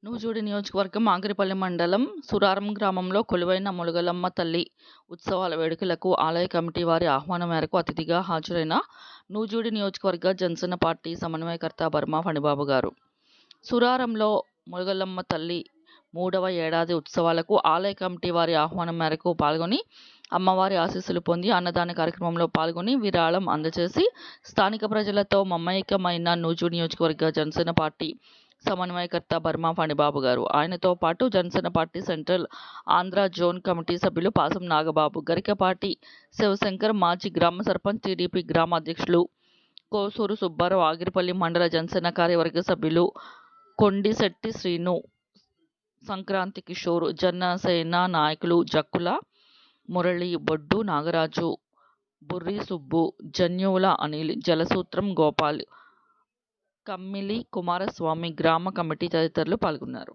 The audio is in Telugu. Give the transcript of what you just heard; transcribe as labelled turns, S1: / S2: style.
S1: నూజివీడు నియోజకవర్గం ఆగిరిపల్లి మండలం సురారం గ్రామంలో కొలువైన ములుగలమ్మ తల్లి ఉత్సవాల వేడుకలకు ఆలయ కమిటీ వారి ఆహ్వానం మేరకు అతిథిగా హాజరైన నూజివీడు నియోజకవర్గ జనసేన పార్టీ సమన్వయకర్త బర్మా ఫణిబాబు గారు సురారంలో ములుగలమ్మ తల్లి 3వ ఏడాది ఉత్సవాలకు ఆలయ కమిటీ వారి ఆహ్వానం మేరకు పాల్గొని అమ్మవారి ఆశీస్సులు పొంది అన్నదాన కార్యక్రమంలో పాల్గొని విరాళం అందజేసి స్థానిక ప్రజలతో మమేకమైన నూజివీడు నియోజకవర్గ జనసేన పార్టీ సమన్వయకర్త బర్మా ఫణిబాబు గారు, ఆయనతో పాటు Janasena party central Andhra zone committee సభ్యులు పాసం నాగబాబు, గరికపాటి శివశంకర్, మాజీ గ్రామ సర్పంచ్, టీడీపీ గ్రామ అధ్యక్షులు కోసూరు సుబ్బారావు, ఆగిరిపల్లి మండల జనసేన కార్యవర్గ సభ్యులు కొండిశెట్టి శ్రీను, సంక్రాంతి కిషోర్, జనసేన నాయకులు జక్కుల మురళి, బొడ్డు నాగరాజు, బుర్రి సుబ్బు, జన్యువుల అనిల్, జలసూత్రం గోపాల్, కమ్మిలి కుమారస్వామి, గ్రామ కమిటీ తదితరులు పాల్గొన్నారు.